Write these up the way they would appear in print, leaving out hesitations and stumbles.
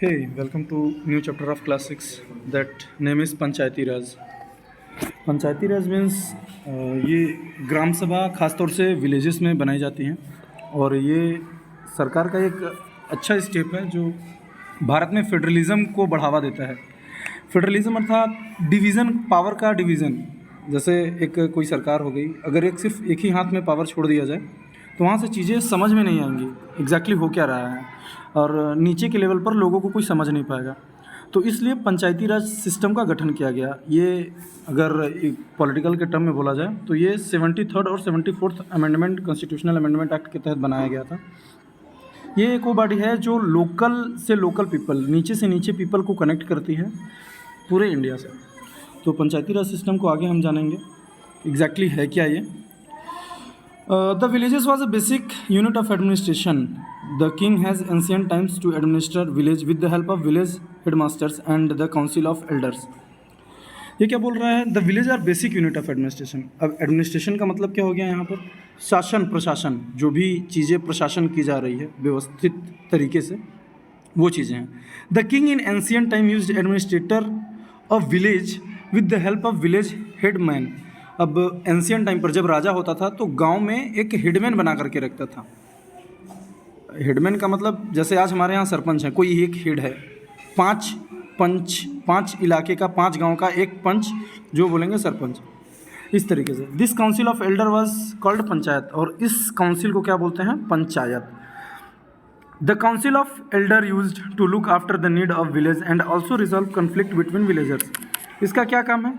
Hey, welcome to new chapter of class 6. That name is Panchayati Raj. Panchayati Raj means ये ग्राम सभा खासतौर से villages में बनाई जाती हैं और ये सरकार का एक अच्छा स्टेप है जो भारत में फेडरलिज़म को बढ़ावा देता है. फेडरलिज़म अर्थात डिवीज़न, पावर का डिवीज़न. जैसे एक कोई सरकार हो गई, अगर सिर्फ एक ही हाथ में पावर छोड़ दिया जाए तो वहाँ से चीज़ें समझ में नहीं आएंगी एग्जैक्टली हो क्या रहा है, और नीचे के लेवल पर लोगों को कोई समझ नहीं पाएगा. तो इसलिए पंचायती राज सिस्टम का गठन किया गया. ये अगर पॉलिटिकल के टर्म में बोला जाए तो ये 73rd और 74th amendment, constitutional amendment act के तहत बनाया गया था. ये एक वो बॉडी है जो लोकल से लोकल पीपल, नीचे से नीचे पीपल को कनेक्ट करती है पूरे इंडिया से. तो पंचायती राज सिस्टम को आगे हम जानेंगे एग्जैक्टली है क्या ये. The villages was a basic unit of administration. The king has ancient times to administer village with the help of village headmasters and the council of elders. ये क्या बोल रहा है? The village are basic unit of administration. अब administration का मतलब क्या हो गया यहाँ पर? शासन, प्रशासन, जो भी चीज़ें प्रशासन की जा रही है व्यवस्थित तरीके से, वो चीज़ें हैं. The king in ancient time used administrator of village with the help of village headman. अब एंशियन टाइम पर जब राजा होता था तो गांव में एक हेडमैन बना करके रखता था. हेडमैन का मतलब जैसे आज हमारे यहाँ सरपंच है, कोई एक हेड है, 5 पंच, 5 इलाके का, 5 गांव का एक पंच जो बोलेंगे सरपंच, इस तरीके से. This council of elder was called panchayat, और इस काउंसिल को क्या बोलते हैं? Panchayat. The council of elder used to look after the need of village and also resolve conflict between villagers. इसका क्या काम है?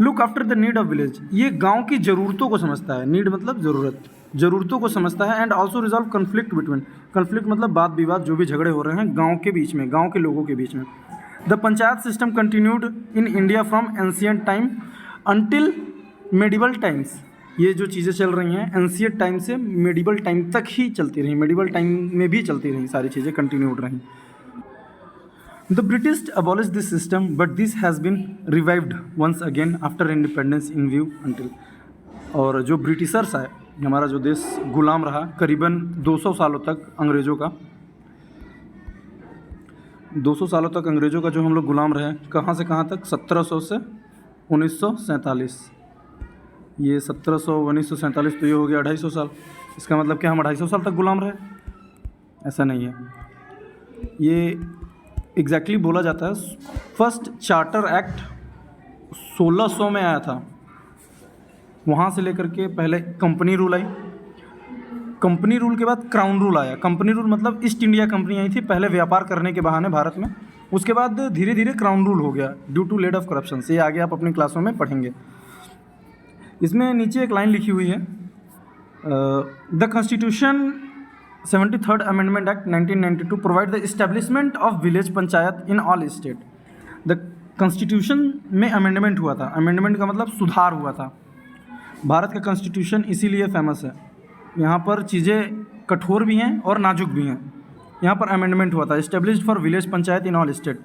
Look after the need of village. ये गांव की ज़रूरतों को समझता है. नीड मतलब ज़रूरत, ज़रूरतों को समझता है. And also resolve conflict between. Conflict मतलब वाद विवाद, जो भी झगड़े हो रहे हैं गांव के बीच में, गांव के लोगों के बीच में. The panchayat system continued in India from ancient time until medieval times. ये जो चीज़ें चल रही हैं एंशियंट टाइम से मेडिवल टाइम तक ही चलती रही. मेडिवल टाइम में भी चलती रही, सारी चीज़ें कंटिन्यूड रहीं. The British abolished this system, but this has been revived once again after independence in view until. और जो ब्रिटिशर्स आए, हमारा जो देश गुलाम रहा करीबन 200 सालों तक अंग्रेज़ों का, 200 सालों तक अंग्रेज़ों का जो हम लोग गुलाम रहे, कहाँ से कहाँ तक? 1700 से 1947. ये 1700 1947 तो ये हो गया 250 साल. इसका मतलब क्या हम 250 साल तक गुलाम रहे? ऐसा नहीं है. ये एग्जैक्टली बोला जाता है फर्स्ट चार्टर एक्ट 1600 में आया था. वहाँ से लेकर के पहले company rule I, company rule के बाद क्राउन रूल आया. कंपनी रूल मतलब ईस्ट इंडिया कंपनी आई थी पहले व्यापार करने के बहाने भारत में. उसके बाद धीरे धीरे क्राउन रूल हो गया due to led of corruption. से आगे आप अपनी क्लासों में पढ़ेंगे. इसमें नीचे एक लाइन लिखी हुई है, the constitution 73rd Amendment Act 1992 provide the establishment of village panchayat in all state. The constitution में अमेंडमेंट हुआ था. अमेंडमेंट का मतलब सुधार हुआ था. भारत का कॉन्स्टिट्यूशन इसीलिए फेमस है, यहाँ पर चीज़ें कठोर भी हैं और नाजुक भी हैं. यहाँ पर अमेंडमेंट हुआ था, established for village panchayat in all state.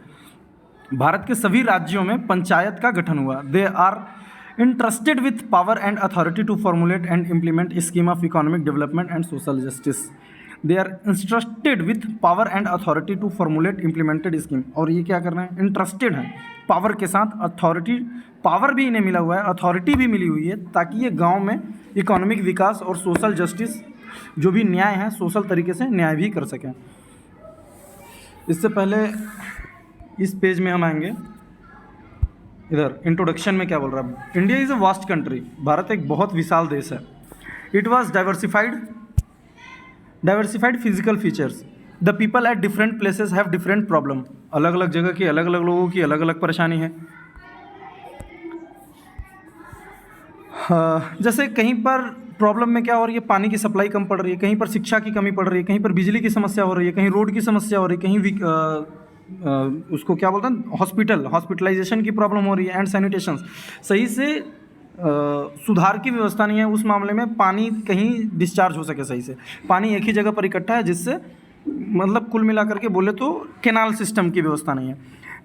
Bharat के सभी राज्यों में पंचायत का गठन हुआ. They are interested with power and authority to formulate and implement scheme of economic development and social justice. They are interested with power and authority to formulate implemented scheme. और ये क्या कर रहे हैं? इंटरेस्टेड हैं पावर के साथ. Authority, power भी इन्हें मिला हुआ है, अथॉरिटी भी मिली हुई है, ताकि ये गांव में इकोनॉमिक विकास और सोशल जस्टिस, जो भी न्याय है, सोशल तरीके से न्याय भी कर सकें. इससे पहले इस पेज में हम आएंगे. इधर इंट्रोडक्शन में क्या बोल रहा है? India is a vast country. Bharat एक बहुत विशाल देश है. It was diversified physical features. The people at different places have different problem. अलग अलग जगह की अलग अलग लोगों की अलग अलग परेशानी है. जैसे कहीं पर प्रॉब्लम में क्या हो रही है? पानी की सप्लाई कम पड़ रही है, कहीं पर शिक्षा की कमी पड़ रही है, कहीं पर बिजली की समस्या हो रही है, कहीं रोड की समस्या हो रही है, कहीं उसको क्या बोलते हैं, हॉस्पिटलाइजेशन की प्रॉब्लम हो रही है, एंड सैनिटेशन सही से सुधार की व्यवस्था नहीं है. उस मामले में पानी कहीं डिस्चार्ज हो सके सही से. पानी एक ही जगह पर इकट्ठा है, जिससे मतलब कुल मिलाकर के बोले तो कैनाल सिस्टम की व्यवस्था नहीं है.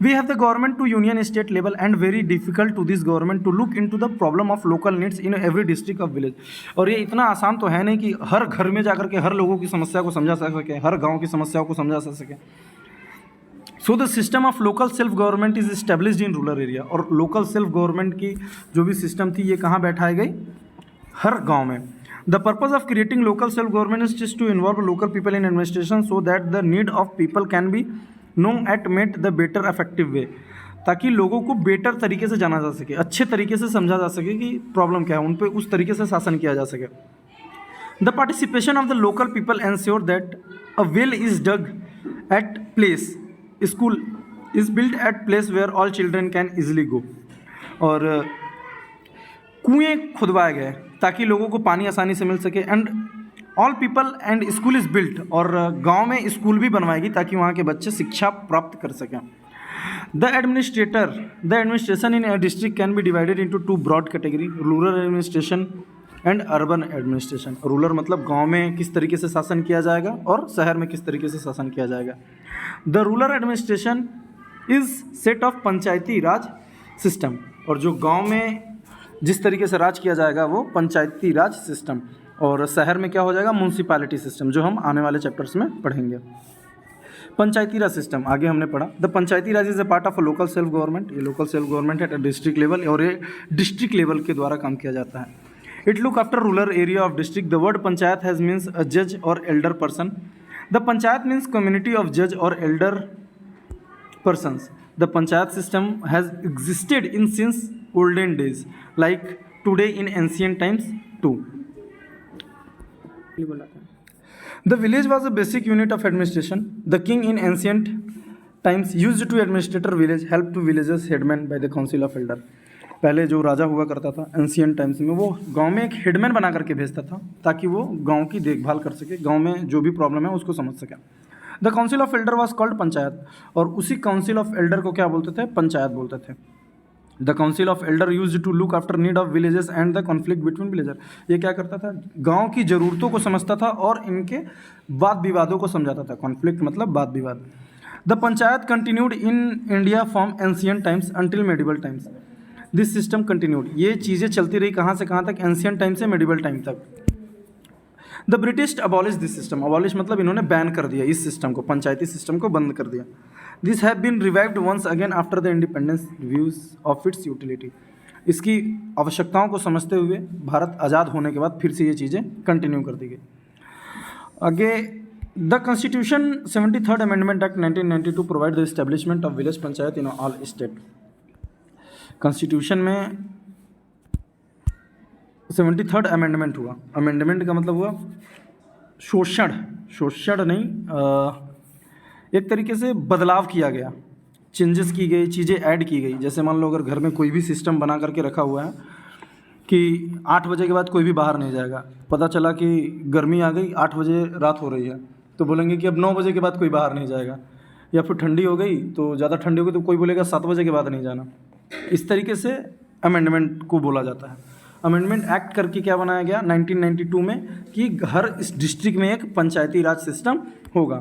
We have the government to union state level and very difficult to this government to look into the problem of local needs in every district of village. और ये इतना आसान तो है नहीं कि हर घर में जाकर के हर लोगों की समस्या को समझा सके, हर गाँव की समस्याओं को समझा सके. So the system of local self government is established in rural area. और लोकल सेल्फ गवर्नमेंट की जो भी सिस्टम थी ये कहाँ बैठाई गई, हर गांव में। The purpose of creating local self government is to involve local people in administration so that the need of people can be know at met the better effective way, ताकि लोगों को बेटर तरीके से जाना जा सके, अच्छे तरीके से समझा जा सके कि प्रॉब्लम क्या है, उन पर उस तरीके से शासन किया जा सके। The participation of the local people ensure that a well is dug at place, school is build at place where all children can easily go. और कुएँ खुदवाए गए ताकि लोगों को पानी आसानी से मिल सके। And all people and school is built, और गांव में स्कूल भी बनवाएगी ताकि वहाँ के बच्चे शिक्षा प्राप्त कर सकें। The administration in district can be divided into two broad category, rural administration and urban administration. Rural मतलब गांव में किस तरीके से शासन किया जाएगा और शहर में किस तरीके से शासन किया जाएगा। The rural administration is set of Panchayati Raj system, और जो गांव में जिस तरीके से राज किया जाएगा वो पंचायती राज सिस्टम, और शहर में क्या हो जाएगा, म्यूनसिपैलिटी सिस्टम, जो हम आने वाले चैप्टर्स में पढ़ेंगे। पंचायती राज सिस्टम आगे हमने पढ़ा। The Panchayati raj is a part of a local self government. ये लोकल सेल्फ गवर्नमेंट है डिस्ट्रिक्ट लेवल, और ये डिस्ट्रिक्ट लेवल के द्वारा काम किया जाता है। It look after rural area of district. The word panchayat has means अ जज और Elder person. The panchayat means community of जज और Elder persons. The panchayat system has existed in since olden days, like today in ancient times too. The village was a basic unit of administration. The king in ancient times used to administer village, help to villagers headman by the council of elder. पहले जो राजा हुआ करता था ancient times में, वो गांव में एक हेडमैन बना करके भेजता था ताकि वो गांव की देखभाल कर सके, गांव में जो भी प्रॉब्लम है उसको समझ सके। The council of Elder was called panchayat, और उसी काउंसिल ऑफ एल्डर को क्या बोलते थे, पंचायत बोलते थे। The council of elder used to look after need of villages and the conflict between villager. ये क्या करता था, गांव की ज़रूरतों को समझता था और इनके वाद विवादों को समझाता था। कॉन्फ्लिक्ट मतलब वाद विवाद। The panchayat continued in India from ancient times until medieval times. This system continued, ये चीज़ें चलती रही कहाँ से कहाँ तक, एंशियंट टाइम से मेडिवल टाइम तक। The British abolish this system. Abolish मतलब इन्होंने बैन कर दिया इस सिस्टम को, पंचायती सिस्टम को बंद कर दिया। This have been revived once again after the independence reviews of its utility. इसकी आवश्यकताओं को समझते हुए भारत आज़ाद होने के बाद फिर से ये चीज़ें कंटिन्यू कर दी गई। आगे the constitution 73rd amendment act 1992 provide the establishment of village panchayat in all state. Constitution में 73rd अमेंडमेंट हुआ। अमेंडमेंट का मतलब हुआ शोषण नहीं, एक तरीके से बदलाव किया गया, चेंजेस की गई, चीज़ें ऐड की गई। जैसे मान लो अगर घर में कोई भी सिस्टम बना करके रखा हुआ है कि 8 बजे के बाद कोई भी बाहर नहीं जाएगा, पता चला कि गर्मी आ गई, 8 बजे रात हो रही है, तो बोलेंगे कि अब 9 बजे के बाद कोई बाहर नहीं जाएगा। या फिर ठंडी हो गई, तो ज़्यादा ठंडी हो गई तो कोई बोलेगा 7 बजे के बाद नहीं जाना। इस तरीके से अमेंडमेंट को बोला जाता है। अमेंडमेंट एक्ट करके क्या बनाया गया 1992 में कि हर इस डिस्ट्रिक्ट में एक पंचायती राज सिस्टम होगा।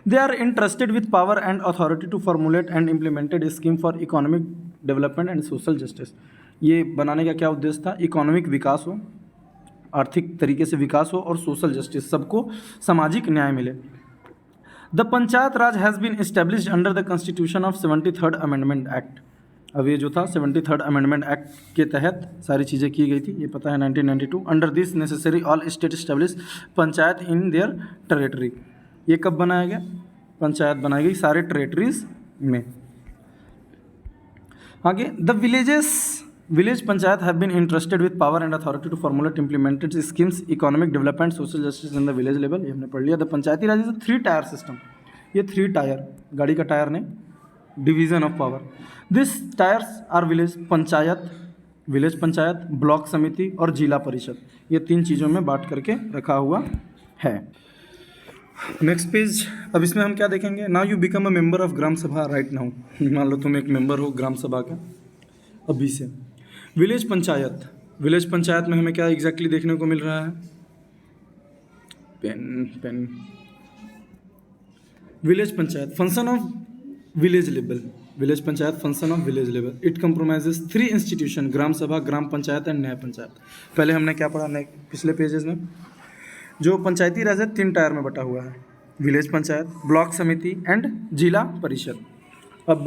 They are interested with power and authority to formulate and implemented scheme for economic development and social justice. ये बनाने का क्या उद्देश्य था, इकोनॉमिक विकास हो, आर्थिक तरीके से विकास हो, और सोशल जस्टिस, सबको सामाजिक न्याय मिले। The panchayat raj has been established under the constitution of 73rd amendment act. अब ये जो था 73rd अमेंडमेंट एक्ट के तहत सारी चीज़ें की गई थी, ये पता है 1992। Under this necessary all state establish panchayat in their territory. ये कब बनाया गया, पंचायत बनाई गई सारे टेरेटरीज में। आगे the village panchayat have been interested with power and authority to formulate implemented schemes economic development social justice in the village level. ये हमने पढ़ लिया। The Panchayati raj is a 3 tier system. ये 3 टायर, गाड़ी का टायर नहीं, division of power. This tiers are village panchayat, block samiti और जिला परिषद। ये 3 चीज़ों में बांट करके रखा हुआ है। Next page. अब इसमें हम क्या देखेंगे, now you become a member of gram sabha right now. मान लो तुम एक मेंबर हो ग्राम सभा का अभी से। विलेज पंचायत में हमें क्या एग्जैक्टली देखने को मिल रहा है, pen. Village panchayat function of village level. Village panchayat function of village level. It compromises 3 institution, gram sabha, gram panchayat and nyaya panchayat. पहले हमने क्या पढ़ा पिछले पेजेस में, जो पंचायती राज है 3 टायर में बटा हुआ है, विलेज पंचायत, ब्लॉक समिति एंड जिला परिषद। अब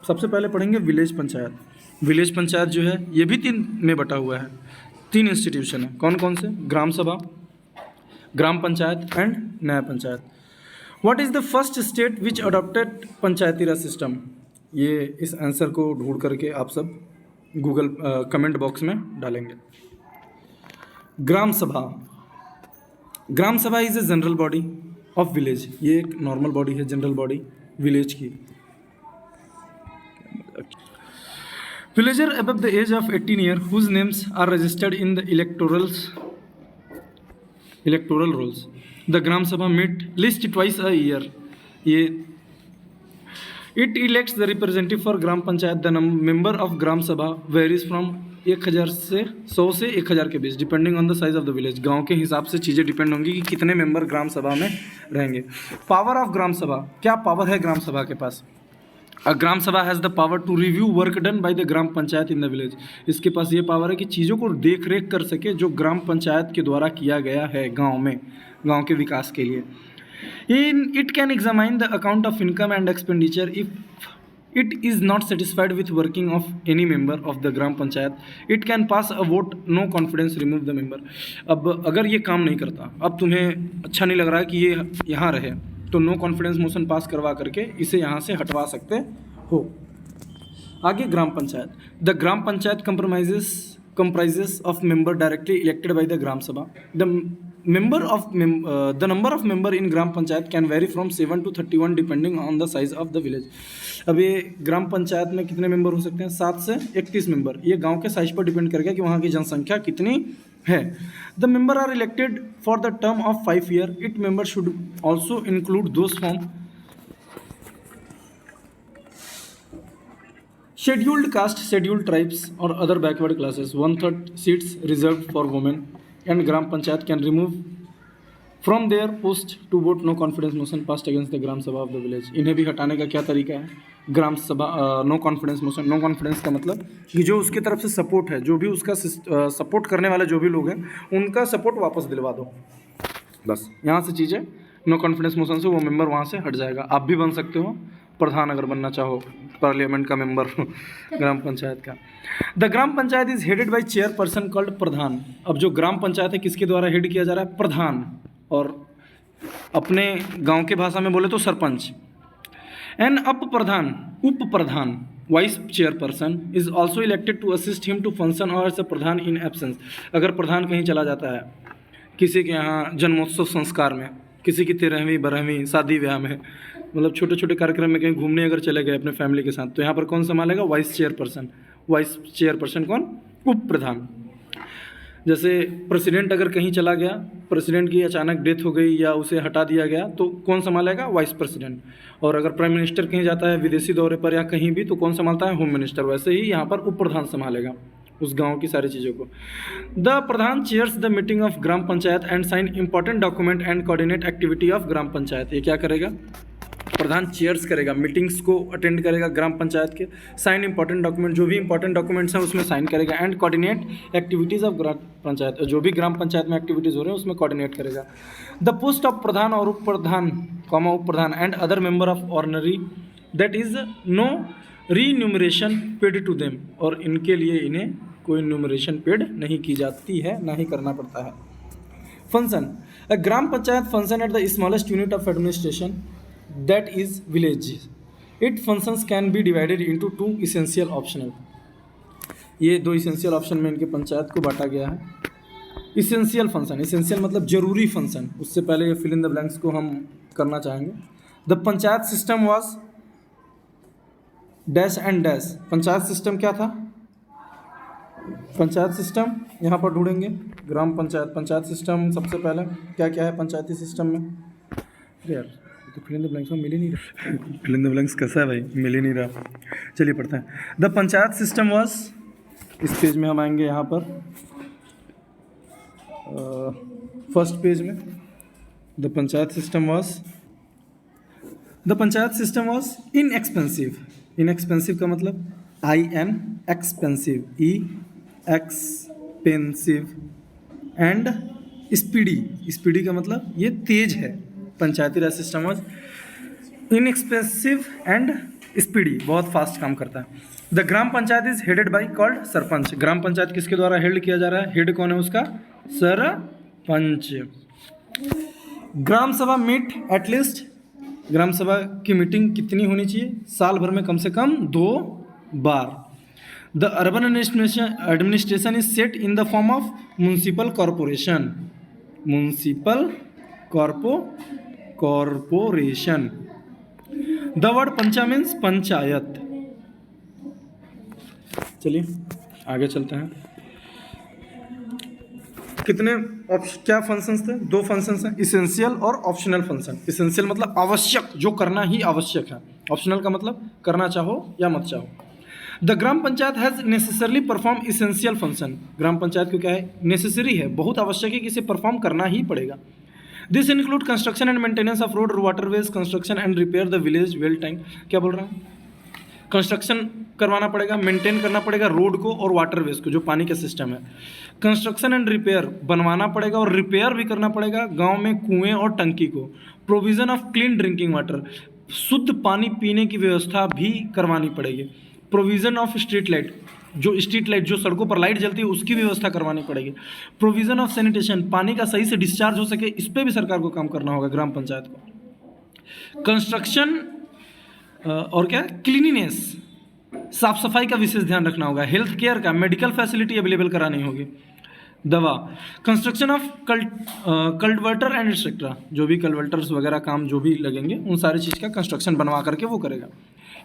सबसे पहले पढ़ेंगे विलेज पंचायत। विलेज पंचायत जो है ये भी 3 में बटा हुआ है। 3 इंस्टीट्यूशन है, कौन कौन से? ग्राम sabha, gram panchayat and nyaya panchayat. What is the first state which adopted Panchayati Raj system? ये इस आंसर को ढूंढ करके आप सब गूगल कमेंट बॉक्स में डालेंगे। ग्राम सभा। ग्राम सभा is a general body of village. ये एक नॉर्मल बॉडी है, जनरल बॉडी विलेज की। Villager above the age of 18 years whose names are registered in the electoral rolls. The Gram Sabha meet least twice a year. It elects the representative for Gram Panchayat. The member of Gram Sabha varies from 1000 से 100 से 1000 के बीच, depending on the size of the village. गांव के हिसाब से चीज़ें depend होंगी कि कितने मेंबर ग्राम सभा में रहेंगे। पावर ऑफ ग्राम सभा, क्या पावर है ग्राम सभा के पास? A gram sabha has the power to review work done by the gram panchayat in the village. इसके पास ये पावर है कि चीज़ों को देख रेख कर सके जो ग्राम पंचायत के द्वारा किया गया है गांव में, गांव के विकास के लिए। It can examine the account of income and expenditure if it is not satisfied with working of any member of the gram panchayat. It can pass a vote no confidence remove the member. अब अगर ये काम नहीं करता, अब तुम्हें अच्छा नहीं लग रहा है कि ये यहाँ रहे, तो नो कॉन्फिडेंस मोशन पास करवा करके इसे यहाँ से हटवा सकते हो। आगे gram panchayat. The gram panchayat comprises of member directly elected by the gram sabha. The number of member in gram panchayat can vary from 7 to 31 depending on the size of the village. अब ये ग्राम पंचायत में कितने मेंबर हो सकते हैं? 7 से 31 मेंबर। ये गांव के साइज पर डिपेंड करेगा कि वहाँ की जनसंख्या कितनी है। The member are elected for the term of 5 year. It member should also include those from scheduled caste, scheduled tribes or other backward classes. 1/3 seats reserved for women, and Gram Panchayat can remove from their post to vote no confidence motion passed against the Gram Sabha of the village. इन्हें भी हटाने का क्या तरीका है? Gram sabha no confidence motion. No confidence का मतलब कि जो उसकी तरफ से सपोर्ट है, जो भी उसका सपोर्ट करने वाले जो भी लोग हैं, उनका सपोर्ट वापस दिलवा दो। बस यहाँ से चीज़ें नो कॉन्फिडेंस मोशन से वो मेंबर वहाँ से हट जाएगा। आप भी बन सकते हो प्रधान अगर बनना चाहो, पार्लियामेंट का मेंबर ग्राम पंचायत का। The gram panchayat is headed by chairperson called pradhan. अब जो ग्राम पंचायत है किसके द्वारा हेड किया जा रहा है? प्रधान, और अपने गांव के भाषा में बोले तो sarpanch. An up pradhan vice chairperson is also elected to assist him to function और as a pradhan in absence. अगर प्रधान कहीं चला जाता है, किसी के यहाँ जन्मोत्सव संस्कार में, किसी की 13वीं 12वीं शादी ब्याह में, मतलब छोटे छोटे कार्यक्रम में कहीं घूमने अगर चले गए अपने फैमिली के साथ, तो यहाँ पर कौन संभालेगा? Vice chairperson. वाइस चेयरपर्सन कौन? उप प्रधान। जैसे प्रेसिडेंट अगर कहीं चला गया, प्रेसिडेंट की अचानक डेथ हो गई या उसे हटा दिया गया, तो कौन संभालेगा? Vice president. और अगर प्राइम मिनिस्टर कहीं जाता है विदेशी दौरे पर या कहीं भी, तो कौन संभालता है? Home minister. वैसे ही यहाँ पर उप प्रधान संभालेगा उस गांव की सारी चीज़ों को। The pradhan chairs the meeting of gram panchayat and sign important document and coordinate activity of gram panchayat. ये क्या करेगा? प्रधान चेयर्स करेगा, मीटिंग्स को अटेंड करेगा ग्राम पंचायत के, साइन इंपॉर्टेंट डॉक्यूमेंट, जो भी इंपॉर्टेंट डॉक्यूमेंट्स हैं उसमें साइन करेगा, and coordinate activities of gram panchayat, जो भी ग्राम पंचायत में एक्टिविटीज़ हो रहे हैं उसमें कोऑर्डिनेट करेगा। द पोस्ट ऑफ प्रधान और upa pradhan upa pradhan and other member of ordinary that is no remuneration paid to them. और इनके लिए इन्हें कोई न्यूमरेशन पेड नहीं की जाती है, ना ही करना पड़ता है। Function. A gram panchayat function at the smallest unit of administration that is village. Its functions can be divided into 2 essential optional. ये 2 essential ऑप्शन में इनके पंचायत को बांटा गया है। essential फंक्शन, essential मतलब जरूरी फंक्शन। उससे पहले ये फिल इन द ब्लैंक्स को हम करना चाहेंगे। The panchayat system was dash and dash. Panchayat system क्या था? पंचायत सिस्टम यहाँ पर ढूंढेंगे ग्राम पंचायत। पंचायत सिस्टम सबसे पहले क्या क्या है पंचायती सिस्टम में? यार तो फिल इन द ब्लैंक्स में मिल ही नहीं रहा। फिल इन द ब्लैंक्स कैसा है भाई? मिल ही नहीं रहा। चलिए पढ़ते हैं। द पंचायत सिस्टम वाज, इस पेज में हम आएंगे यहाँ पर फर्स्ट पेज में। The panchayat system was inexpensive. Inexpensive का मतलब IN expensive, E expensive and speedy. Speedy का मतलब ये तेज है। पंचायती राज system was inexpensive and speedy, बहुत फास्ट काम करता है। The gram panchayat is headed by called sarpanch. Gram panchayat किसके द्वारा हेल्ड किया जा रहा है? हेड कौन है उसका? सरपंच। ग्राम सभा मीट एटलीस्ट, ग्राम सभा की मीटिंग कितनी होनी चाहिए? साल भर में कम से कम 2 बार। The urban administration is set in the form of municipal corporation. Municipal corporation. The word pancha means panchayat. चलिए आगे चलते हैं। क्या फंक्शंस थे? 2 फंक्शंस हैं, इसेंशियल और ऑप्शनल फंक्शन। इसेंशियल मतलब आवश्यक, जो करना ही आवश्यक है। ऑप्शनल का मतलब करना चाहो या मत चाहो। The gram panchayat has necessarily perform essential function. Gram panchayat को क्या है? नेसेसरी है, बहुत आवश्यक है कि इसे परफॉर्म करना ही पड़ेगा। This include construction and maintenance of road, waterways, construction and repair the village well tank. क्या बोल रहा हूँ? कंस्ट्रक्शन करवाना पड़ेगा, मेंटेन करना पड़ेगा रोड को और वाटरवेज को, जो पानी का सिस्टम है। कंस्ट्रक्शन एंड रिपेयर बनवाना पड़ेगा और रिपेयर भी करना पड़ेगा गांव में कुएं और टंकी को। Provision of clean drinking water, शुद्ध पानी पीने की व्यवस्था भी करवानी पड़ेगी। प्रोविजन ऑफ स्ट्रीट लाइट, जो स्ट्रीट लाइट जो सड़कों पर लाइट जलती है उसकी व्यवस्था करवानी पड़ेगी। प्रोविजन ऑफ सैनिटेशन, पानी का सही से डिस्चार्ज हो सके, इस पर भी सरकार को काम करना होगा ग्राम पंचायत को। कंस्ट्रक्शन और क्या? क्लीनिनेस, साफ सफाई का विशेष ध्यान रखना होगा। हेल्थ केयर का, मेडिकल फैसिलिटी अवेलेबल करानी होगी। दवा, कंस्ट्रक्शन ऑफ कल्वर्टर एंड एक्सेट्रा, जो भी कल्वर्टर्स वगैरह काम जो भी लगेंगे उन सारी चीज़ का कंस्ट्रक्शन बनवा करके वो करेगा।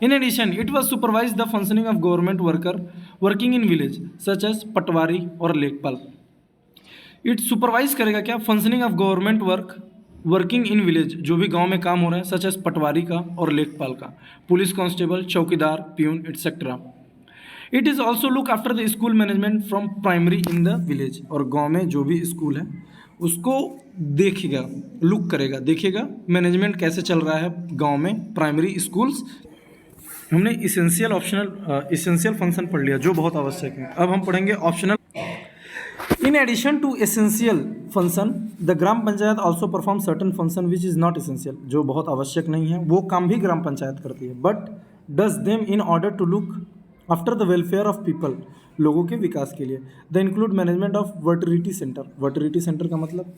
In addition it was supervise the functioning of government worker working in village such as patwari और लेखपाल। इट सुपरवाइज करेगा क्या? Functioning of government working in village, जो भी गांव में काम हो रहा है, सच एज पटवारी का और लेखपाल का, पुलिस कांस्टेबल, चौकीदार, peon etcetera. It is also look after the school management from primary in the village, और गांव में जो भी स्कूल है उसको देखेगा, लुक करेगा, देखेगा मैनेजमेंट कैसे चल रहा है गांव में, प्राइमरी स्कूल्स। हमने इसेंशियल फंक्शन पढ़ लिया जो बहुत आवश्यक है। अब हम पढ़ेंगे optional. In addition to essential function, the gram panchayat also perform certain function which is not essential, जो बहुत आवश्यक नहीं है, वो काम भी ग्राम पंचायत करती है, but does them in order to look after the welfare of people, लोगों के विकास के लिए। They include management of veterinary center। veterinary center का मतलब,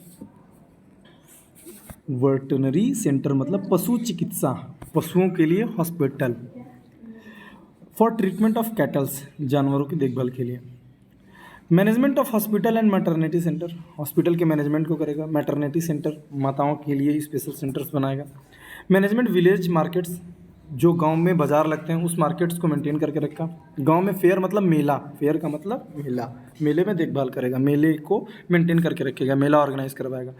veterinary center मतलब पशु चिकित्सा, पशुओं के लिए hospital. For treatment of cattle, जानवरों की देखभाल के लिए। Management of hospital and maternity centre, hospital के मैनेजमेंट को करेगा। मैटरनिटी सेंटर, माताओं के लिए स्पेशल सेंटर्स बनाएगा। मैनेजमेंट विलेज मार्केट्स, जो गांव में बाजार लगते हैं उस मार्केट्स को मेंटेन करके रखा। गांव में फेयर मतलब मेला, फेयर का मतलब मेला, मेले में देखभाल करेगा, मेले को मेंटेन करके रखेगा, मेला ऑर्गेनाइज करवाएगा।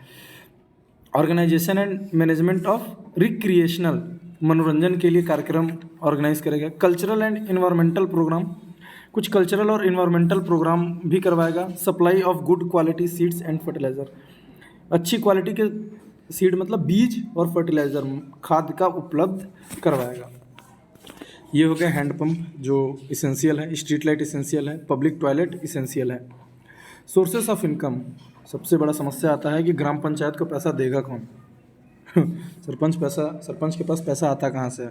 Organisation and management of recreational, मनोरंजन के लिए कार्यक्रम ऑर्गेनाइज करेगा। कल्चरल एंड इन्वायरमेंटल प्रोग्राम, कुछ कल्चरल और इन्वायरमेंटल प्रोग्राम भी करवाएगा। Supply of good quality seeds and fertiliser, अच्छी क्वालिटी के सीड मतलब बीज और फर्टिलाइज़र, खाद का उपलब्ध करवाएगा। ये हो गया हैंडपम्प जो इसेंशियल है, स्ट्रीट लाइट इसेंशियल है, पब्लिक टॉयलेट इसेंशियल है। सोर्सेस ऑफ इनकम, सबसे बड़ा समस्या आता है कि ग्राम पंचायत को पैसा देगा कौन? सरपंच के पास पैसा आता कहाँ से है?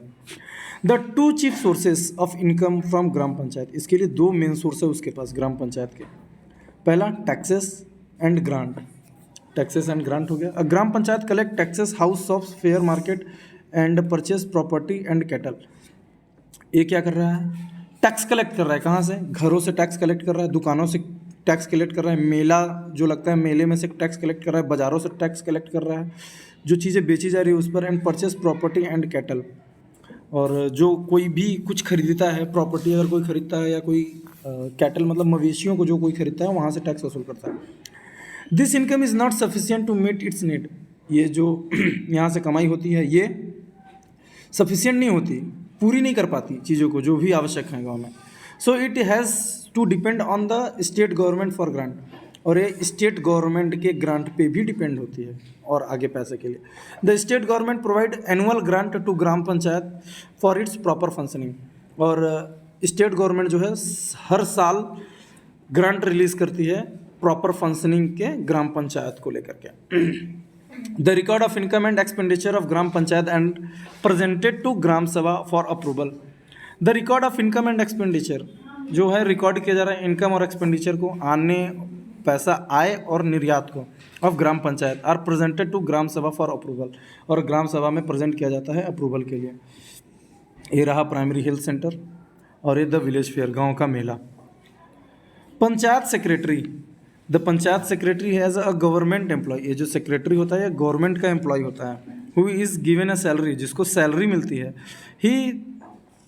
The 2 chief sources of income from gram panchayat, इसके लिए 2 मेन सोर्स है उसके पास ग्राम पंचायत के। पहला taxes and grant, taxes and grant हो गया। Gram panchayat collect taxes house of fair market and purchase property and cattle. ये क्या कर रहा है? टैक्स कलेक्ट कर रहा है। कहाँ से? घरों से टैक्स कलेक्ट कर रहा है, दुकानों से टैक्स कलेक्ट कर रहा है, मेला जो लगता है मेले में से टैक्स कलेक्ट कर रहा है, बाज़ारों से टैक्स कलेक्ट कर रहा है, जो चीज़ें बेची जा रही है उस पर। And purchase property and cattle, और जो कोई भी कुछ खरीदता है, प्रॉपर्टी अगर कोई खरीदता है या कोई कैटल मतलब मवेशियों को जो कोई खरीदता है वहाँ से टैक्स वसूल करता है। This income is not sufficient to meet its need, ये जो यहाँ से कमाई होती है ये सफिशिएंट नहीं होती, पूरी नहीं कर पाती चीज़ों को जो भी आवश्यक है गाँव में। So it has to depend on the state government for grant, और ये स्टेट गवर्नमेंट के ग्रांट पे भी डिपेंड होती है और आगे पैसे के लिए। The state government provide annual grant to gram panchayat for its proper functioning, और स्टेट गवर्नमेंट जो है हर साल ग्रांट रिलीज़ करती है प्रॉपर फंक्शनिंग के ग्राम पंचायत को लेकर के। The record of income and expenditure of gram panchayat and presented to gram sabha for approval. The record of income and expenditure जो है रिकॉर्ड किया जा रहा है इनकम और एक्सपेंडिचर को, आने पैसा आय और निर्यात को, of gram panchayat are presented to gram sabha for approval, और ग्राम सभा में प्रेजेंट किया जाता है अप्रूवल के लिए। ये रहा प्राइमरी हेल्थ सेंटर और ये द विलेज फेयर, गांव का मेला। Panchayat secretary, the panchayat secretary has a government employ, ये जो सेक्रेटरी होता है ये गवर्नमेंट का एम्प्लॉय होता है, who is given a salary, जिसको सैलरी मिलती है। He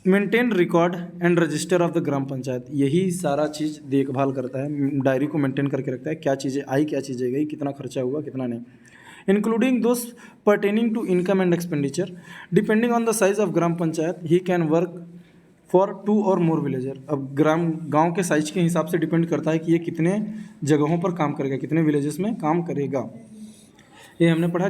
maintain record and register of the gram panchayat, यही सारा चीज़ देखभाल करता है, डायरी को मेंटेन करके रखता है, क्या चीज़ें आई क्या चीज़ें गई, कितना खर्चा हुआ कितना नहीं, including those pertaining to income and expenditure. Depending on the size of gram panchayat he can work for 2 और मोर विलेजर। अब गांव के साइज के हिसाब से डिपेंड करता है कि ये कितने जगहों पर काम करेगा, कितने विलेजेस में काम करेगा। ये हमने पढ़ा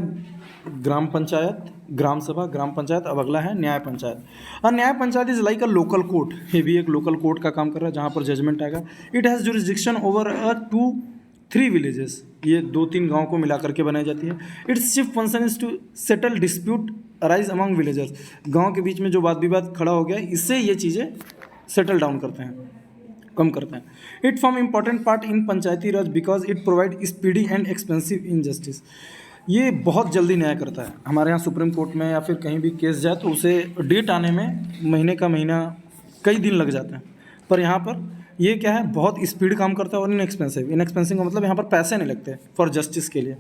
ग्राम पंचायत, ग्राम सभा, ग्राम पंचायत। अब अगला है न्याय पंचायत। और न्याय panchayat is like a local court, ये भी एक लोकल कोर्ट का काम कर रहा है जहाँ पर जजमेंट आएगा। It has jurisdiction over 2-3 villages, ये 2-3 गाँव को मिला करके बनाई जाती है। Its chief function is to settle dispute arise among villagers, गाँव के बीच में जो वाद विवाद खड़ा हो गया इससे ये चीज़ें सेटल डाउन करते हैं, कम करते हैं। It form important part in Panchayati Raj because it provide speedy and expensive in justice, ये बहुत जल्दी न्याय करता है। हमारे यहाँ सुप्रीम कोर्ट में या फिर कहीं भी केस जाए तो उसे डेट आने में महीने का महीना कई दिन लग जाते हैं, पर यहाँ पर ये क्या है बहुत स्पीड काम करता है और इनएक्सपेंसिव का मतलब यहाँ पर पैसे नहीं लगते फॉर जस्टिस के लिए।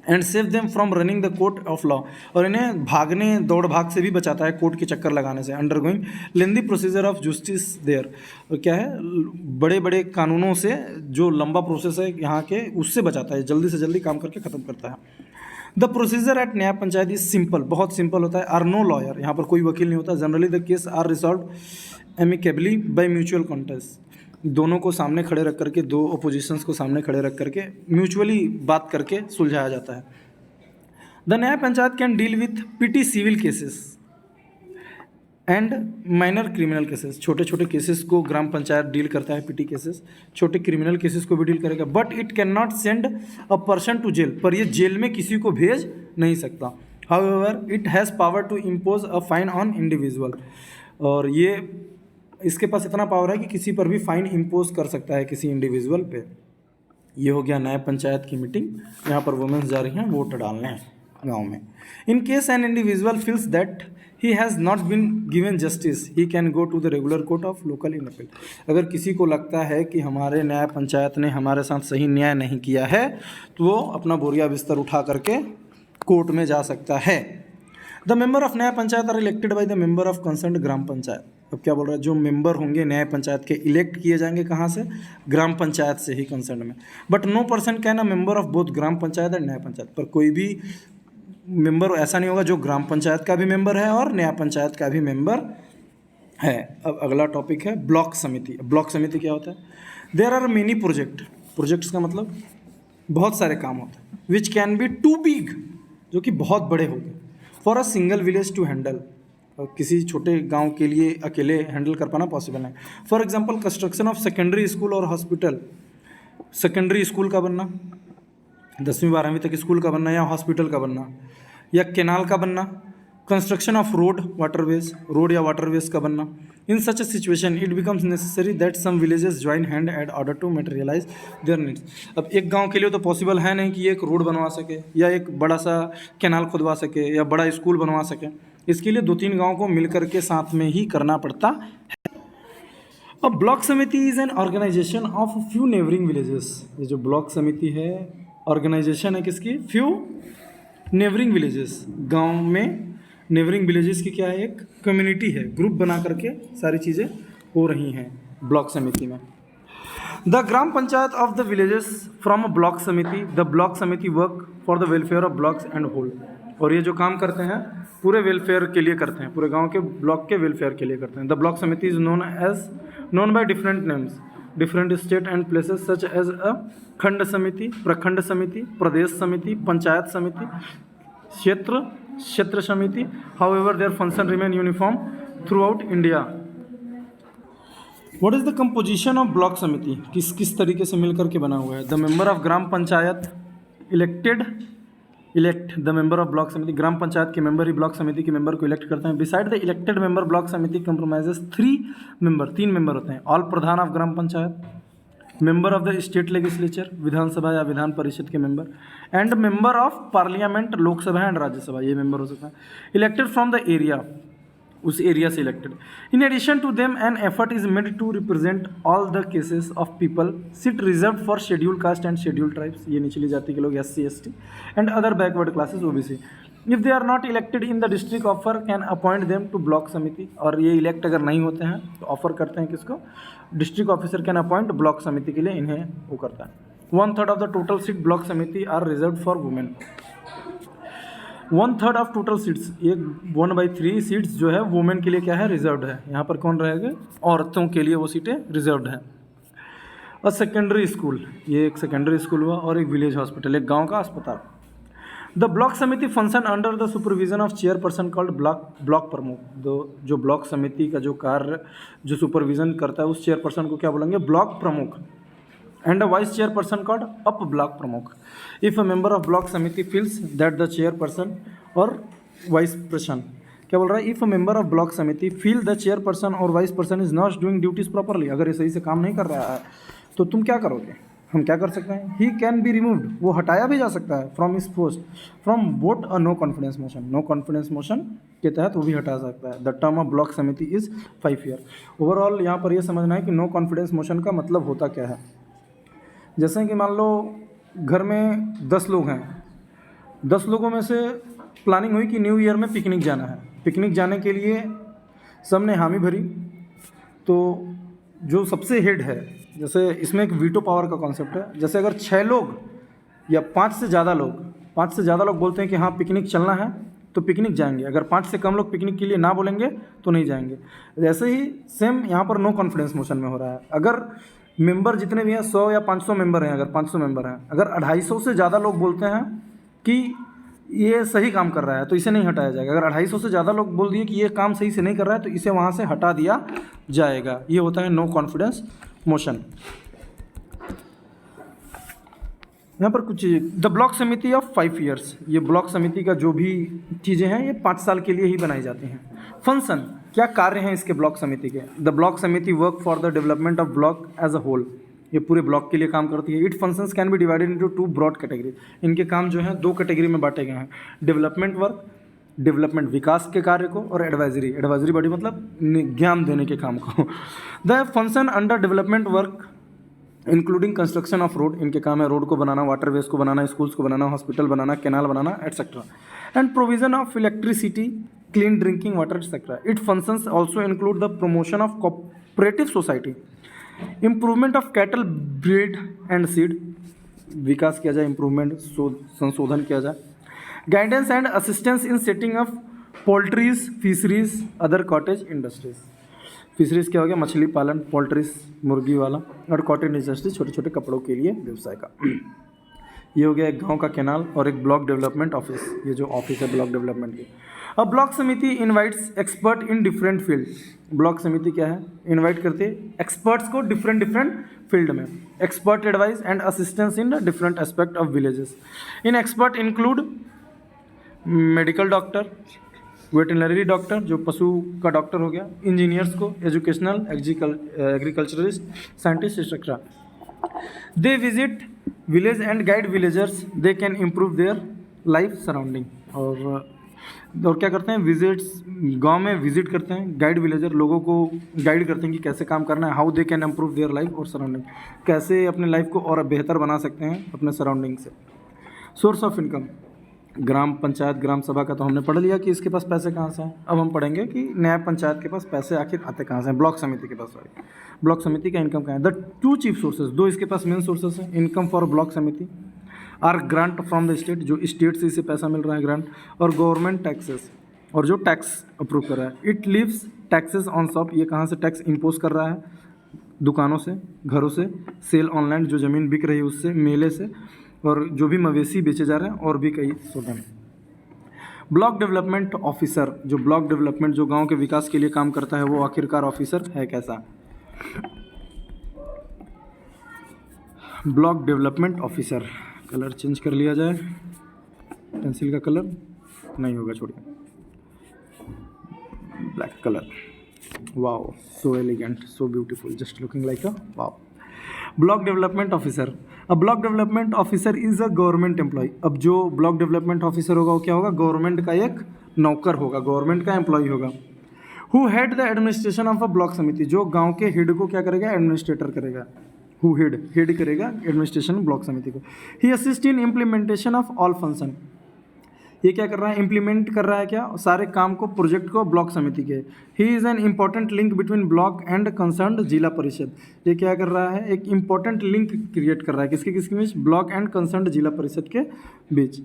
And save them from running the court of law, और इन्हें भागने दौड़ भाग से भी बचाता है कोर्ट के चक्कर लगाने से। Undergoing lengthy procedure of justice there, क्या है बड़े बड़े कानूनों से जो लंबा प्रोसेस है यहाँ के उससे बचाता है, जल्दी से जल्दी काम करके ख़त्म करता है। द प्रोसीजर एट न्याय पंचायत इज सिंपल, बहुत सिंपल होता है। आर नो लॉयर, यहाँ पर कोई वकील नहीं होता। Generally the case are resolve amicably by mutual contest, दोनों को सामने खड़े रख करके, दो अपोजिशंस को सामने खड़े रख करके म्यूचुअली बात करके सुलझाया जाता है। The nyaya panchayat can deal with petty civil cases and minor criminal cases, छोटे छोटे केसेस को ग्राम पंचायत डील करता है, पिटी केसेस, छोटे क्रिमिनल केसेस को भी डील करेगा। But it can not send a person to jail, पर ये जेल में किसी को भेज नहीं सकता। However it has power to impose a fine on individual, और ये इसके पास इतना पावर है कि किसी पर भी फाइन इम्पोज कर सकता है किसी इंडिविजुअल पे। ये हो गया न्याय पंचायत की मीटिंग, यहाँ पर वुमेन्स जा रही हैं वोट डालने गांव में। In case an individual feels that he has not been given justice he can go to the regular court of local in appeal. अगर किसी को लगता है कि हमारे न्याय पंचायत ने हमारे साथ सही न्याय नहीं किया है तो वो अपना बोरिया बिस्तर उठा करके कोर्ट में जा सकता है। The member of nyaya panchayat are elected by the member of concerned gram panchayat. अब क्या बोल रहा है, जो मेंबर होंगे न्याय पंचायत के इलेक्ट किए जाएंगे कहाँ से, ग्राम पंचायत से ही कंसर्न में। But no person can a member of both gram panchayat and nyaya panchayat, पर कोई भी मेंबर ऐसा नहीं होगा जो ग्राम पंचायत का भी मेंबर है और न्याय पंचायत का भी मेंबर है। अब अगला टॉपिक है ब्लॉक समिति। ब्लॉक समिति क्या होता है, देयर आर मेनी प्रोजेक्ट्स का मतलब बहुत सारे काम होते हैं, which can be too big, जो कि बहुत बड़े हो गए, for a single village to handle, किसी छोटे गांव के लिए अकेले हैंडल कर पाना पॉसिबल है। For example construction of secondary school और हॉस्पिटल, सेकेंडरी स्कूल का बनना, 10वीं 12वीं तक स्कूल का बनना, या हॉस्पिटल का बनना, या केनाल का बनना, कंस्ट्रक्शन ऑफ रोड या वाटरवेज का बनना। In such a situation it becomes necessary that some villages join hand at order to materialize their needs. अब एक गांव के लिए तो पॉसिबल है नहीं कि एक रोड बनवा सके या एक बड़ा सा केनाल खुदवा सके या बड़ा स्कूल बनवा सके, इसके लिए 2-3 गाँव को मिलकर के साथ में ही करना पड़ता है। अब block samiti is an organisation of few neighbouring villages. ये जो ब्लॉक समिति है ऑर्गेनाइजेशन है किसकी, फ्यू नेबरिंग विलेजेस, गांव में नेबरिंग विलेजेस की क्या है, एक कम्युनिटी है, ग्रुप बना करके सारी चीज़ें हो रही हैं ब्लॉक समिति में। The gram panchayat of the villages from a block samiti, the block samiti work for the welfare of blocks and whole, और ये जो काम करते हैं पूरे वेलफेयर के लिए करते हैं, पूरे गांव के ब्लॉक के वेलफेयर के लिए करते हैं। The block samiti is known by different names, different state and places such as a khand samiti, प्रखंड समिति, प्रदेश समिति, पंचायत समिति, क्षेत्र समिति। However their function remain uniform through out India. What is the composition of block समिति, किस किस तरीके से मिलकर के बना हुआ है। The member of gram panchayat elected elect the member of block समिति, ग्राम पंचायत के मेंबर ही ब्लॉक समिति के मेंबर को इलेक्ट करते हैं। Beside the elected member block samiti compromises 3 member, 3 member होते हैं। All pradhan of gram panchayat, member of the state legislature, Vidhan Sabha या विधान परिषद के member, and member of parliament, Lok Sabha and Rajya Sabha, ये मेंबर हो सकता है। इलेक्टेड फ्रॉम द एरिया, उस एरिया से elected. In addition to them an effort is made to represent all the cases of people seat reserve for schedule caste and schedule tribes, ये निचली जाति के लोग, SC ST and other backward classes OBC। If they are not elected in the district offer can appoint them to block samiti, और ये elect अगर नहीं होते हैं तो ऑफर करते हैं किसको, district officer can appoint block samiti के लिए, इन्हें वो करता है। 1/3 of the total seat block samiti are reserve for women. 1/3 of total seats, ये 1/3 सीट्स जो है वुमेन के लिए क्या है, रिजर्व्ड है। यहाँ पर कौन रहेगा, औरतों के लिए वो सीटें रिजर्व्ड हैं। और सेकेंडरी स्कूल, ये एक सेकेंडरी स्कूल हुआ, और एक विलेज हॉस्पिटल, एक गांव का अस्पताल। द ब्लॉक समिति function under the supervision of chairperson called block प्रमुख। जो ब्लॉक समिति का जो कार्य जो सुपरविजन करता है उस चेयरपर्सन को क्या बोलेंगे, block pramukh. And a vice chairperson called up block pramukh. If a member of block samiti feels that the chairperson और वाइस पर्सन, क्या बोल रहा है, if a member of block samiti feel the chairperson और vice person is not doing duties properly, अगर ये सही से काम नहीं कर रहा है तो तुम क्या करोगे, हम क्या कर सकते हैं, ही कैन बी रिमूव्ड, वो हटाया भी जा सकता है, from his post from vote a no confidence motion, no confidence motion के तहत वो भी हटा सकता है। The term of block samiti is 5 year. Overall यहाँ पर यह समझना है कि नो कॉन्फिडेंस मोशन का मतलब होता क्या है। जैसे कि मान लो घर में 10 लोग हैं, 10 लोगों में से प्लानिंग हुई कि न्यू ईयर में पिकनिक जाना है। पिकनिक जाने के लिए सबने हामी भरी, तो जो सबसे हेड है, जैसे इसमें एक वीटो पावर का कॉन्सेप्ट है, जैसे अगर 6 लोग या 5 से ज़्यादा लोग बोलते हैं कि हाँ पिकनिक चलना है तो पिकनिक जाएंगे, अगर 5 से कम लोग पिकनिक के लिए ना बोलेंगे तो नहीं जाएंगे। ऐसे ही सेम यहाँ पर नो कॉन्फिडेंस मोशन में हो रहा है। अगर मेंबर जितने भी हैं 100 या 500 मेंबर हैं, अगर 500 मेंबर हैं, अगर 250 से ज़्यादा लोग बोलते हैं कि ये सही काम कर रहा है तो इसे नहीं हटाया जाएगा। अगर 250 से ज़्यादा लोग बोल दिए कि ये काम सही से नहीं कर रहा है तो इसे वहाँ से हटा दिया जाएगा। ये होता है नो कॉन्फिडेंस मोशन। यहाँ पर कुछ द ब्लॉक समिति ऑफ 5 ईयर्स, ये ब्लॉक समिति का जो भी चीज़ें हैं ये 5 साल के लिए ही बनाई जाती हैं। फंक्शन, क्या कार्य हैं इसके ब्लॉक समिति के। The block samiti work for the development of block as a whole, ये पूरे ब्लॉक के लिए काम करती है। It functions can be divided into 2 broad category, इनके काम जो हैं 2 कैटेगरी में बांटे गए हैं। डेवलपमेंट वर्क, डेवलपमेंट विकास के कार्य को, और एडवाइजरी बॉडी मतलब ज्ञान देने के काम को। The function under development work including construction of road, इनके काम है रोड को बनाना, वाटरवेज को बनाना, स्कूल्स को बनाना, हॉस्पिटल बनाना, कैनाल बनाना etcetera, and provision of electricity, clean drinking water etcetera. It functions also include the promotion of cooperative society, improvement of cattle breed and seed, विकास किया जाए, इम्प्रूवमेंट संशोधन किया जाए, guidance and assistance in setting of poultries, fisheries, other cottage industries. Fisheries क्या हो गया, मछली पालन, पोल्ट्रीज मुर्गी वाला, और कॉटेज इंडस्ट्री छोटे छोटे कपड़ों के लिए व्यवसाय का। ये हो गया एक गांव का कैनाल, और एक ब्लॉक डेवलपमेंट ऑफिस, ये जो ऑफिस है ब्लॉक डेवलपमेंट की। अब ब्लॉक समिति invites expert in different field, block समिति क्या है, इनवाइट करते हैं एक्सपर्ट्स को डिफरेंट फील्ड में, expert advice and assistance in different aspect of villages. In expert include medical doctor, veterinary doctor जो पशु का डॉक्टर हो गया, इंजीनियर्स को, educational, agriculturalist, scientist etcetera. They visit village and guide villagers, they can improve their life surrounding. और क्या करते हैं, विजिट्स, गांव में विजिट करते हैं, गाइड विलेजर लोगों को गाइड करते हैं कि कैसे काम करना है, how they can improve their life और सराउंडिंग, कैसे अपने लाइफ को और बेहतर बना सकते हैं अपने सराउंडिंग से। सोर्स ऑफ इनकम, ग्राम पंचायत, ग्राम सभा का तो हमने पढ़ लिया कि इसके पास पैसे कहाँ से हैं। अब हम पढ़ेंगे कि न्याय पंचायत के पास पैसे आखिर आते कहाँ से हैं, ब्लॉक समिति के पास, सॉरी ब्लॉक समिति का इनकम कहाँ है। द 2 चीफ सोर्सेज, 2 इसके पास मेन सोर्सेज हैं income for block samiti, are grant from the state, जो स्टेट से इसे पैसा मिल रहा है ग्रांट, और गवर्नमेंट टैक्सेस, और जो टैक्स अप्रूव कर रहा है। It leaves taxes on shop, ये कहाँ से टैक्स इम्पोज कर रहा है, दुकानों से, घरों से, सेल ऑनलाइन जो ज़मीन बिक रही है उससे, मेले से, और जो भी मवेशी बेचे जा रहे हैं, और भी कई स्रोत हैं। ब्लॉक डेवलपमेंट ऑफिसर, जो ब्लॉक डेवलपमेंट जो गांव के विकास के लिए काम करता है, वो आखिरकार ऑफिसर है कैसा। Block development officer, colour change कर लिया जाए, पेंसिल का कलर नहीं होगा, छोड़िए, black colour. Wow, so elegant, so beautiful, just looking like a wow. Block development officer. अब block development officer is a government employ. अब जो ब्लॉक डेवलपमेंट ऑफिसर होगा वो क्या होगा? गवर्नमेंट का एक नौकर होगा, गवर्नमेंट का एम्प्लॉय होगा। Who head the administration of a block समिति। जो गांव के हेड को क्या करेगा? एडमिनिस्ट्रेटर करेगा। हु हेड करेगा एडमिनिस्ट्रेशन ब्लॉक समिति को। He assist in implementation of all function. ये क्या कर रहा है? इम्प्लीमेंट कर रहा है क्या? सारे काम को, प्रोजेक्ट को ब्लॉक समिति के। He is an important link between block and concerned Zila परिषद। ये क्या कर रहा है? एक इम्पॉर्टेंट लिंक क्रिएट कर रहा है, किसके बीच? ब्लॉक एंड कंसर्न्ड जिला परिषद के बीच।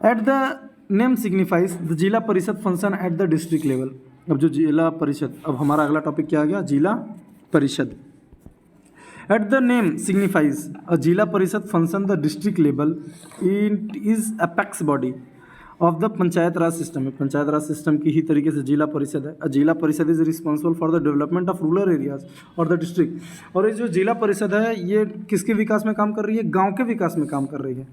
At the name signifies the Zila Parishad function at the district level. अब जो जिला परिषद, अब हमारा अगला टॉपिक क्या आ गया? जिला परिषद। एट द नेम सिग्निफाइज अ जिला Parishad function the district level. It is apex body of the panchayat Raj system है। पंचायत राज सिस्टम की ही तरीके से जिला परिषद है। जिला parishad is responsible for the development of rural areas और द डिस्ट्रिक्ट। और ये जो जिला परिषद है ये किसके विकास में काम कर रही है? गांव के विकास में काम कर रही है।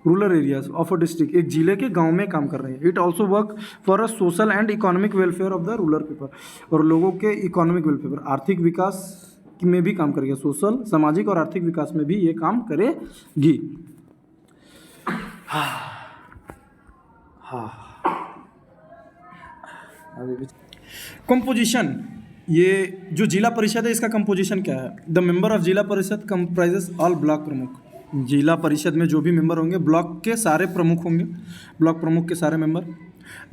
Rural areas of a district, एक जिले के गांव में काम कर रही है। It also work for a social and economic welfare of the rural people. और लोगों के इकोनॉमिक वेलफेयर, आर्थिक विकास में भी काम करेगी। सोशल, सामाजिक और आर्थिक विकास में भी ये काम करेगी। कंपोजिशन, ये जो जिला परिषद है इसका कंपोजिशन क्या है? द मेंबर ऑफ जिला परिषद कंप्राइजेस ऑल ब्लॉक प्रमुख। जिला परिषद में जो भी मेंबर होंगे ब्लॉक के सारे प्रमुख होंगे, ब्लॉक प्रमुख के सारे member.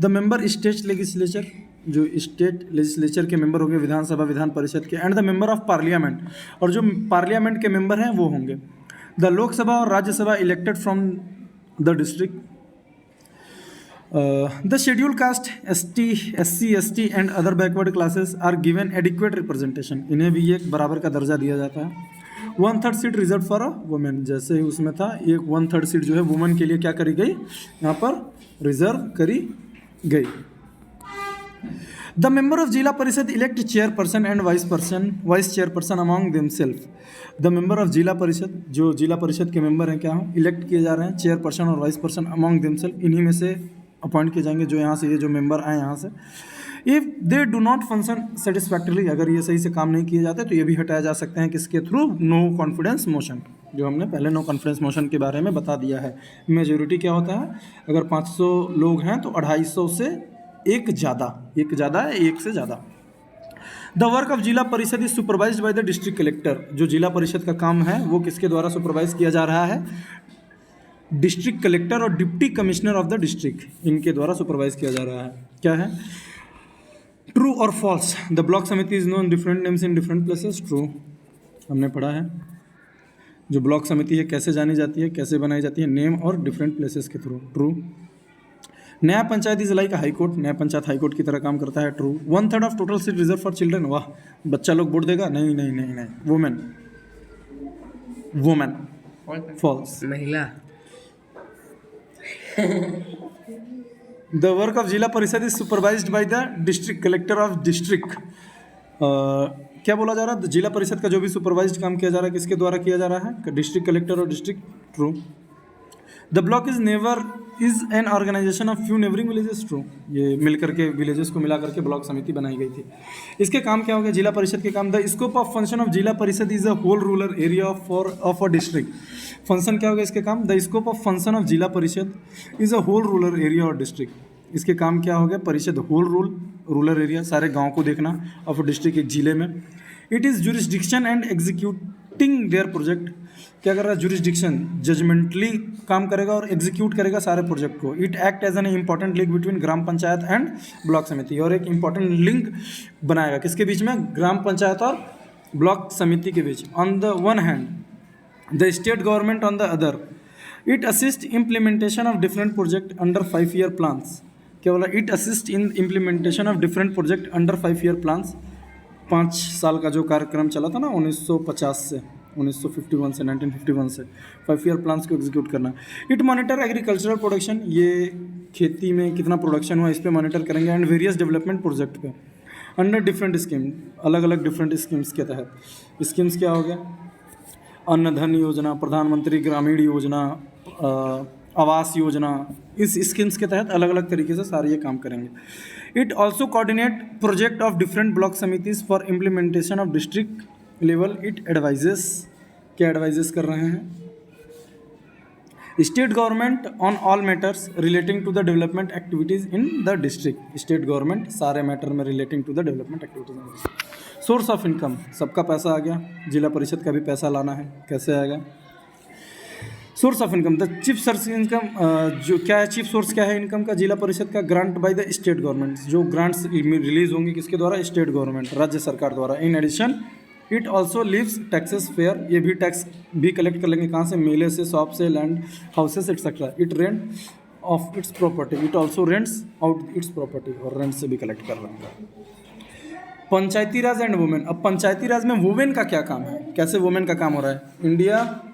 The member state legislature, जो स्टेट लेजिस्लेचर के मेंबर होंगे, विधानसभा विधान परिषद के। And the member of parliament, और जो पार्लियामेंट के मेंबर हैं वो होंगे। द लोकसभा और Rajya Sabha elected from the district. The schedule caste, SC, ST and other backward classes are given adequate representation. इन्हें भी एक बराबर का दर्जा दिया जाता है। 1/3 seat reserve for a women, जैसे ही उसमें था एक 1/3 सीट जो है वुमेन के लिए क्या करी गई? यहाँ पर रिजर्व करी गई। The member of zila parishad elect chairperson and vice chairperson among themselves. The member of zila parishad, जो जिला परिषद के मेंबर हैं क्या हो? इलेक्ट किए जा रहे हैं चेयरपर्सन और वाइस पर्सन अमॉन्ग देमसेल्फ। इन्हीं में से अपॉइंट किए जाएंगे, जो यहाँ से, ये जो मेंबर आए यहाँ से। If they do not function satisfactorily, अगर ये सही से काम नहीं किए जाते तो ये भी हटाए जा सकते हैं, किसके थ्रू? नो कॉन्फिडेंस मोशन, जो हमने पहले नो कॉन्फिडेंस मोशन के बारे में बता दिया है। मेजोरिटी क्या होता है? अगर 500 लोग हैं तो 250 से एक ज़्यादा है, एक से ज़्यादा। The work of zila parishad is supervised by the district collector. जो जिला परिषद का काम है वो किसके द्वारा सुपरवाइज किया जा रहा है? डिस्ट्रिक्ट कलेक्टर और deputy commissioner of the district, इनके द्वारा सुपरवाइज किया जा रहा है। क्या है? ट्रू और false, the block samiti is known different names in different places. True, हमने पढ़ा है। जो ब्लॉक समिति है कैसे जानी जाती है, कैसे बनाई जाती है? नेम और डिफरेंट प्लेसेस के थ्रू। ट्रू। नया panchayat is like high court, नया पंचायत हाई कोर्ट की तरह काम करता है। True. 1/3 of total seat reserve for children. वाह, बच्चा लोग वोट देगा? नहीं नहीं नहीं नहीं। वुमेन। फॉल्स। महिला। The work of zila parishad is supervised by the district collector of district. क्या बोला जा रहा है? जिला परिषद का जो भी सुपरवाइज्ड काम किया जा रहा है किसके द्वारा किया जा रहा है? डिस्ट्रिक्ट कलेक्टर और district. True. The block is never is an organisation of few neighbouring villages. True, ये मिलकर के विलेजेस को मिला करके ब्लॉक समिति बनाई गई थी। इसके काम क्या हो गया? जिला परिषद के काम। The scope of function of zila parishad is a whole rural area of a district. Function क्या हो गया इसके काम? The scope of function of zila parishad is a whole rural area और डिस्ट्रिक्ट। इसके काम क्या हो गया? परिषद होल रूरल एरिया, सारे गाँव को देखना, ऑफ डिस्ट्रिक्ट, एक जिले में। It is jurisdiction and executing there project. क्या कर रहा है? जुरिस्डिक्शन, जजमेंटली काम करेगा और एग्जीक्यूट करेगा सारे प्रोजेक्ट को। It act as an important link between gram panchayat and block samiti, और एक इंपॉर्टेंट लिंक बनाएगा किसके बीच में? ग्राम पंचायत और ब्लॉक समिति के बीच। On the one hand the state government, on the other it assist implementation of different project under 5 year plans. क्या बोला? It assist in implementation of different project under 5 year plans. 5 साल का जो कार्यक्रम चला था ना 1951 से 1951 से 5 ईयर प्लान्स को एग्जीक्यूट करना। इट मॉनिटर एग्रीकल्चरल प्रोडक्शन, ये खेती में कितना प्रोडक्शन हुआ इस पे मॉनिटर करेंगे। एंड वेरियस डेवलपमेंट प्रोजेक्ट पे अंडर डिफरेंट स्कीम, अलग अलग डिफरेंट स्कीम्स के तहत। स्कीम्स क्या हो गया? अन्न धन योजना, प्रधानमंत्री ग्रामीण योजना, आवास योजना, इस स्कीम्स के तहत अलग अलग तरीके से सारे ये काम करेंगे। It also coordinate project of different block samitis for implementation of district level. It advises, क्या एडवाइजेस कर रहे हैं? State government on all matters relating to the development activities in the district. State government सारे मैटर में relating to the development activities in district. Source of income, सबका पैसा आ गया, जिला परिषद का भी पैसा लाना है, कैसे आएगा? Source of income, the chief source income, जो क्या है चीफ सोर्स क्या है इनकम का जिला परिषद का? Grant by the state government, जो ग्रांट्स रिलीज होंगी किसके द्वारा? स्टेट गवर्नमेंट, राज्य सरकार द्वारा। In addition it also leaves taxes fair, ये भी टैक्स भी कलेक्ट कर लेंगे कहाँ से? मेले से, शॉप से, land houses etcetera. It rent of its property, it also rents out it's property, और रेंट से भी कलेक्ट कर लेंगे। पंचायती राज एंड वुमेन, अब पंचायती राज में वुमेन का क्या काम है, कैसे वुमेन का काम हो रहा है?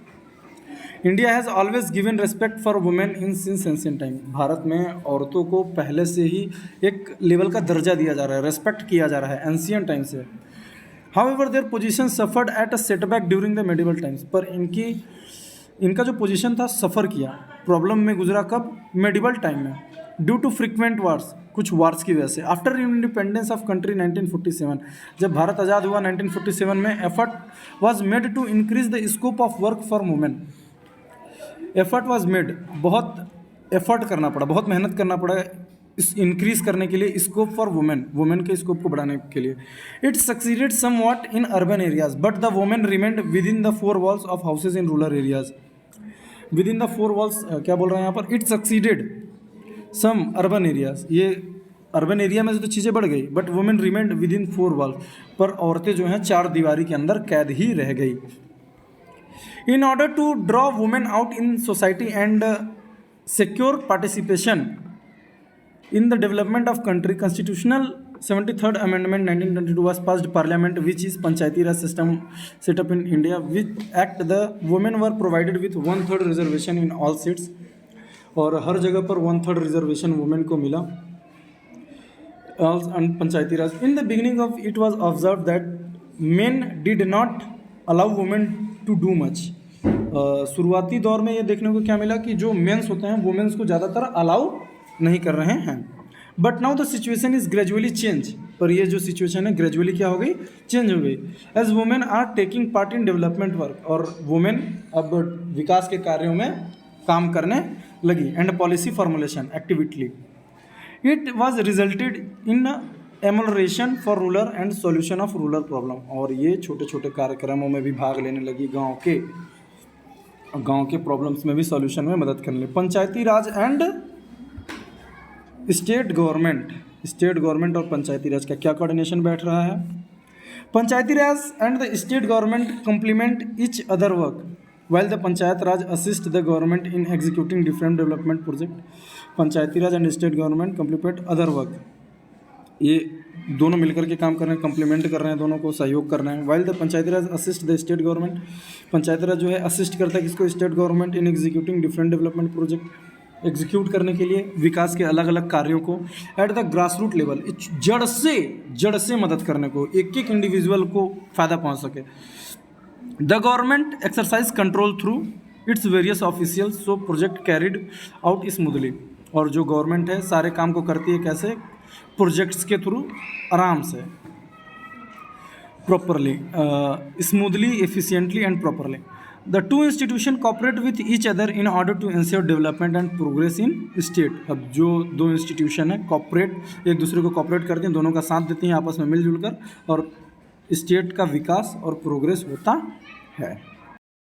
India has always given respect for women in since ancient time. Bharat में औरतों को पहले से ही एक लेवल का दर्जा दिया जा रहा है, रेस्पेक्ट किया जा रहा है एंशिएंट टाइम से। However their position suffered at a setback during the medieval times, पर इनका जो पोजीशन था सफ़र किया, प्रॉब्लम में गुजरा कब? मेडिवल टाइम में, ड्यू टू फ्रिक्वेंट वार्स, कुछ वार्स की वजह से। आफ्टर इंडिपेंडेंस ऑफ कंट्री 1947, जब भारत आज़ाद हुआ 1947 में, effort was made to increase the scope of work for women. Effort was made, बहुत एफर्ट करना पड़ा, बहुत मेहनत करना पड़ा इस इंक्रीज करने के लिए स्कोप फॉर वुमेन के स्कोप को बढ़ाने के लिए। It succeeded somewhat in urban areas but the women remained within the 4 walls of houses in rural areas. Within the 4 walls क्या बोल रहे हैं यहाँ पर? It succeeded some urban areas, ये अर्बन एरिया में तो चीज़ें बढ़ गई, but women remained within 4 walls, पर औरतें जो हैं 4 दीवारी के अंदर कैद ही रह गई। In order to draw women out in society and secure participation in the development of country, constitutional 73rd amendment 1922 was passed parliament, which is panchayati raj system set up in India. With act the women were provided with 1/3 reservation in all seats, और हर जगह पर 1/3 reservation women को मिला। and panchayati raj, in the beginning of it was observed that men did not allow women to do much। शुरुआती दौर में ये देखने को क्या मिला कि जो मेंस होते हैं वुमेन्स को ज़्यादातर अलाउ नहीं कर रहे हैं। But now the situation is gradually change, पर ये जो सिचुएशन है ग्रेजुअली क्या हो गई? चेंज हो गई। As women are taking part in development work, और वुमेन अब विकास के कार्यों में काम करने लगी। And policy formulation actively, it was resulted in amelioration for rural and solution of rural problem, और ये छोटे छोटे कार्यक्रमों में भी भाग लेने लगी, गांव के प्रॉब्लम्स में भी सॉल्यूशन में मदद करने लगी। Panchayati Raj and state government और पंचायती राज का क्या कोऑर्डिनेशन बैठ रहा है? Panchayati Raj and the state government complement each other work while the Panchayat Raj assist the government in executing different development project। Panchayati Raj and state government complement other work, ये दोनों मिलकर के काम कर रहे हैं, कम्प्लीमेंट कर रहे हैं, दोनों को सहयोग कर रहे हैं। While the Panchayati Raj assist the state government, Panchayati Raj जो है असिस्ट करता है किसको? State government in executing different development project, execute करने के लिए विकास के अलग अलग कार्यों को। At the grass root level, जड़ से मदद करने को, एक एक इंडिविजुअल को फ़ायदा पहुँच सके। The government exercise control through its various officials, so project carried out smoothly, और जो गवर्नमेंट है सारे काम को करती है कैसे? प्रोजेक्ट्स के थ्रू, आराम से, properly, smoothly, efficiently and properly. The two institution cooperate with each other in order to ensure development and progress in state. अब जो दो इंस्टीट्यूशन है कॉपरेट, एक दूसरे को कॉपरेट करती हैं, दोनों का साथ देती हैं आपस में मिलजुल कर, और स्टेट का विकास और प्रोग्रेस होता है।